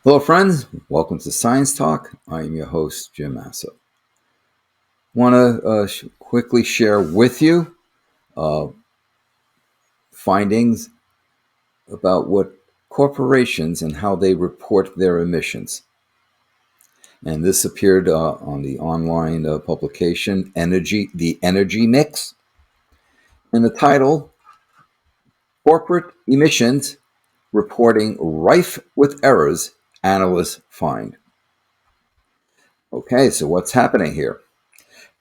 Hello, friends. Welcome to Science Talk. I am your host, Jim Masso. Want to quickly share with you uh, findings about what corporations and how they report their emissions. And this appeared on the online publication The Energy Mix. And the title, Corporate Emissions Reporting Rife with Errors, Analysts Find. Okay, so what's happening here?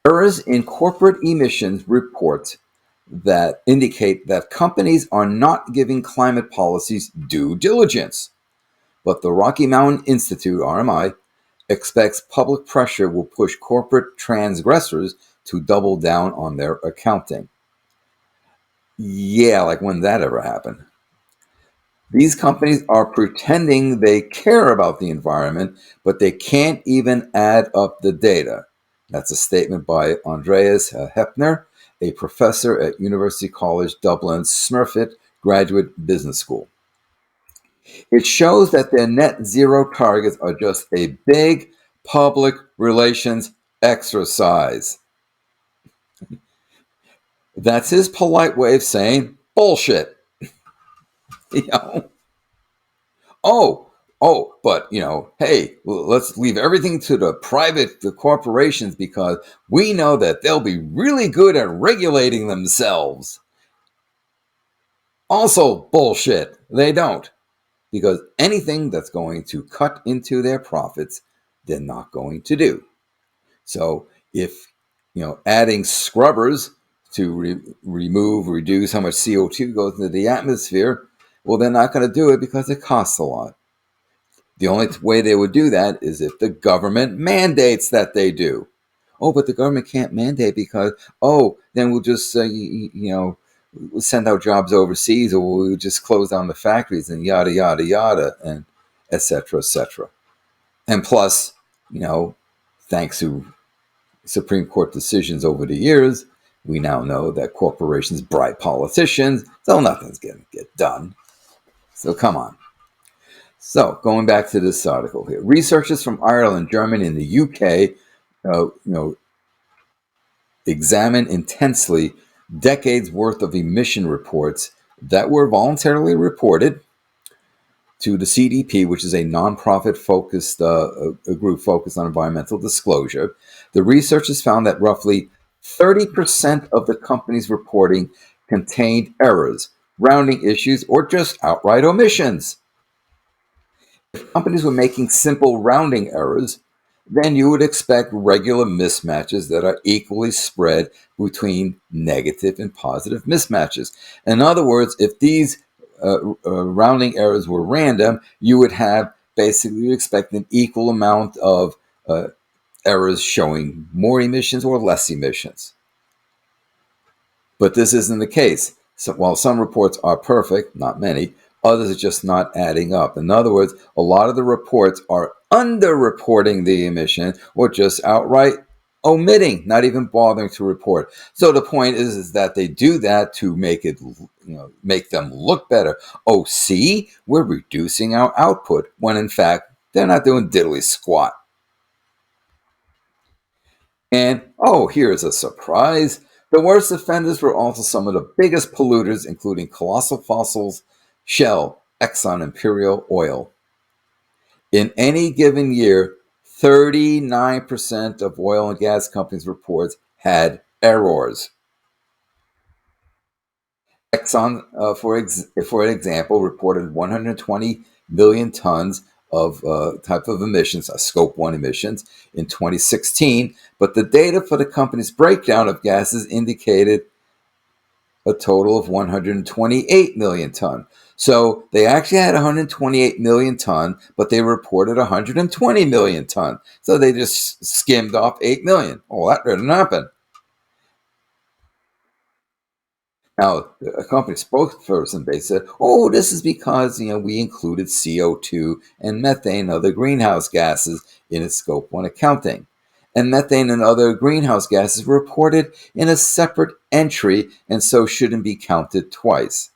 Errors in corporate emissions reports that indicate that companies are not giving climate policies due diligence. But the Rocky Mountain Institute, RMI, expects public pressure will push corporate transgressors to double down on their accounting. Yeah, like when that ever happened. These companies are pretending they care about the environment, but they can't even add up the data. That's a statement by Andreas Hepner, a professor at University College Dublin Smurfit Graduate Business School. It shows that their net zero targets are just a big public relations exercise. That's his polite way of saying bullshit. You know? Oh, but hey, let's leave everything to the corporations because we know that they'll be really good at regulating themselves. Also, bullshit. They don't. Because anything that's going to cut into their profits, they're not going to do. So if, adding scrubbers to reduce how much CO2 goes into the atmosphere, well, they're not going to do it because it costs a lot. The only way they would do that is if the government mandates that they do. Oh, but the government can't mandate because, then we'll just, we'll send out jobs overseas or we'll just close down the factories and yada, yada, yada, and et cetera, et cetera. And plus, thanks to Supreme Court decisions over the years, we now know that corporations bribe politicians, so nothing's going to get done. So come on. So, going back to this article here, researchers from Ireland, Germany, and the UK, examined intensely decades worth of emission reports that were voluntarily reported to the CDP, which is a nonprofit focused a group focused on environmental disclosure. The researchers found that roughly 30% of the company's reporting contained errors, rounding issues, or just outright omissions. If companies were making simple rounding errors, then you would expect regular mismatches that are equally spread between negative and positive mismatches. In other words, if these rounding errors were random, you would have basically you expect an equal amount of errors showing more emissions or less emissions. But this isn't the case. So while some reports are perfect, not many, others are just not adding up. In other words, a lot of the reports are underreporting the emission or just outright omitting, not even bothering to report. So the point is that they do that to make it, make them look better. Oh, see, we're reducing our output when in fact they're not doing diddly squat. And here's a surprise. The worst offenders were also some of the biggest polluters, including colossal fossils, Shell, Exxon, Imperial Oil. In any given year, 39% of oil and gas companies' reports had errors. Exxon, for example, reported 120 million tons of type of emissions, Scope 1 emissions, in 2016, but the data for the company's breakdown of gases indicated a total of 128 million ton. So they actually had 128 million ton, but they reported 120 million ton. So they just skimmed off 8 million. Oh, that didn't happen. Now, a company spokesperson, they said, this is because, we included CO2 and methane and other greenhouse gases in its Scope 1 accounting. And methane and other greenhouse gases were reported in a separate entry and so shouldn't be counted twice.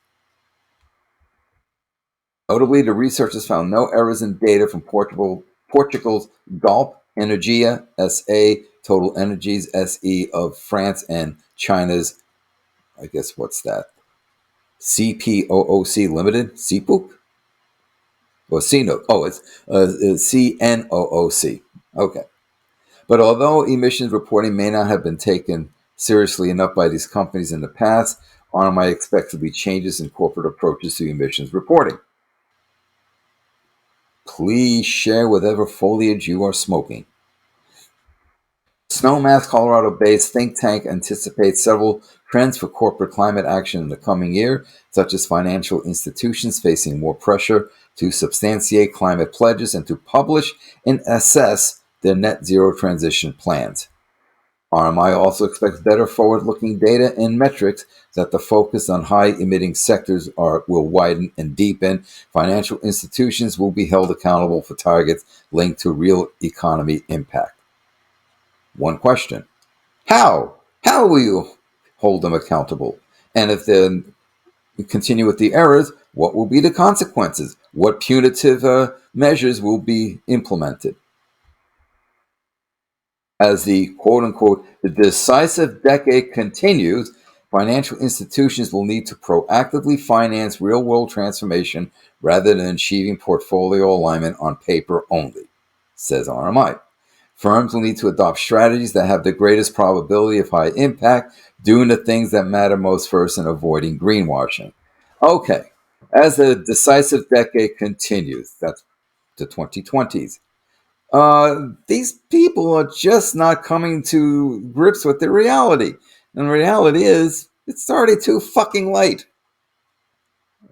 Notably, the researchers found no errors in data from Portugal's Gulp Energia SA, Total Energies SE of France, and China's, I guess, what's that? CPOOC Limited? CPOOC? Or CNOOC? Oh, it's CNOOC. Okay. But although emissions reporting may not have been taken seriously enough by these companies in the past, RMI expects to be changes in corporate approaches to emissions reporting. Please share whatever foliage you are smoking. Snowmass, Colorado-based think tank anticipates several trends for corporate climate action in the coming year, such as financial institutions facing more pressure to substantiate climate pledges and to publish and assess their net zero transition plans. RMI also expects better forward-looking data and metrics that the focus on high-emitting sectors will widen and deepen. Financial institutions will be held accountable for targets linked to real economy impact. One question: How? How will you hold them accountable? And if they continue with the errors, what will be the consequences? What punitive measures will be implemented? As the quote unquote the decisive decade continues, financial institutions will need to proactively finance real world transformation rather than achieving portfolio alignment on paper only, says RMI. Firms will need to adopt strategies that have the greatest probability of high impact, doing the things that matter most first and avoiding greenwashing. Okay, as the decisive decade continues, that's the 2020s, these people are just not coming to grips with the reality. And the reality is, it's already too fucking late.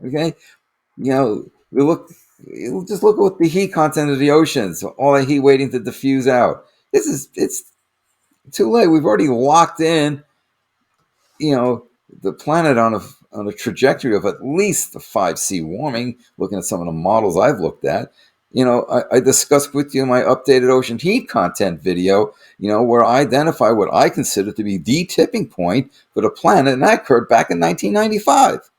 Okay, you know, you just look at the heat content of the oceans, all the heat waiting to diffuse out. It's too late. We've already locked in, you know, the planet on a trajectory of at least the 5C warming. Looking at some of the models I've looked at, I discussed with you my updated ocean heat content video, where I identify what I consider to be the tipping point for the planet, and that occurred back in 1995,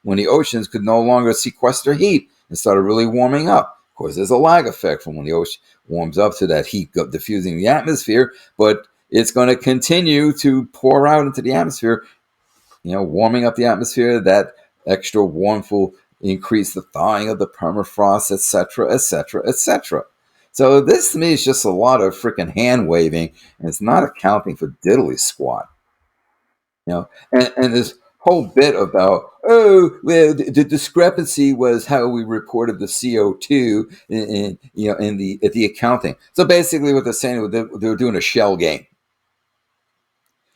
when the oceans could no longer sequester heat and started really warming up. Of course, there's a lag effect from when the ocean warms up to that heat diffusing the atmosphere, but it's going to continue to pour out into the atmosphere, warming up the atmosphere. That extra warmth will increase the thawing of the permafrost, etc., etc., etc. So this to me is just a lot of freaking hand waving, and it's not accounting for diddly squat. And this whole bit about, oh, well, the discrepancy was how we reported the CO2 in the accounting. So basically what they're saying, they're doing a shell game.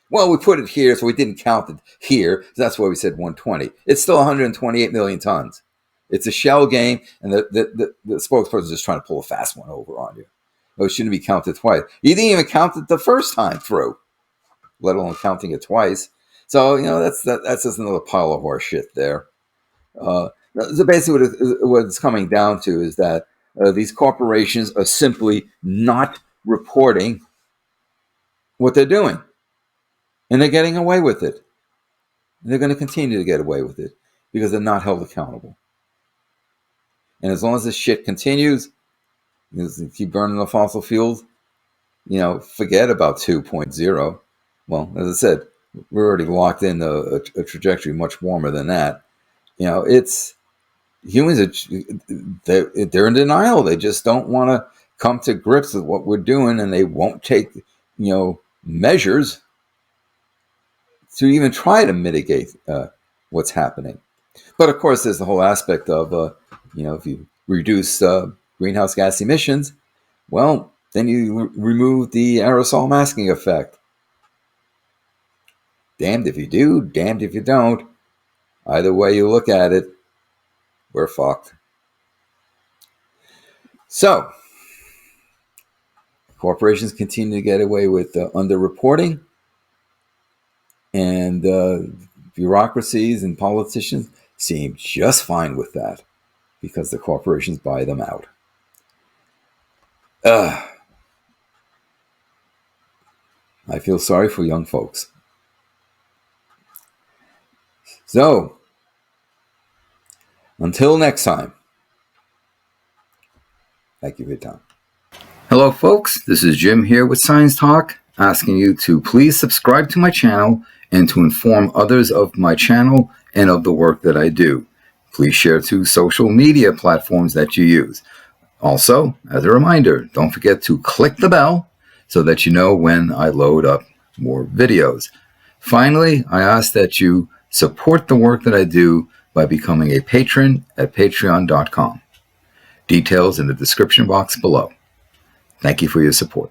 Well, we put it here, so we didn't count it here. So that's why we said 120. It's still 128 million tons. It's a shell game, and the spokesperson is just trying to pull a fast one over on you. Oh, it shouldn't be counted twice. You didn't even count it the first time through, let alone counting it twice. So that's just another pile of horse shit there. So basically, what it's coming down to is that these corporations are simply not reporting what they're doing, and they're getting away with it. And they're going to continue to get away with it because they're not held accountable. And as long as this shit continues, keep burning the fossil fuels, forget about 2.0. Well, as I said, we're already locked in a trajectory much warmer than that. It's humans they're in denial. They just don't want to come to grips with what we're doing, and they won't take measures to even try to mitigate what's happening. But of course, there's the whole aspect of if you reduce greenhouse gas emissions, well, then you remove the aerosol masking effect. Damned if you do, damned if you don't. Either way you look at it, we're fucked. So, corporations continue to get away with underreporting, and bureaucracies and politicians seem just fine with that because the corporations buy them out. I feel sorry for young folks. So, Until next time, thank you for your time. Hello, folks. This is Jim here with Science Talk, asking you to please subscribe to my channel and to inform others of my channel and of the work that I do. Please share to social media platforms that you use. Also, as a reminder, don't forget to click the bell so that you know when I load up more videos. Finally, I ask that you support the work that I do by becoming a patron at patreon.com. Details in the description box below. Thank you for your support.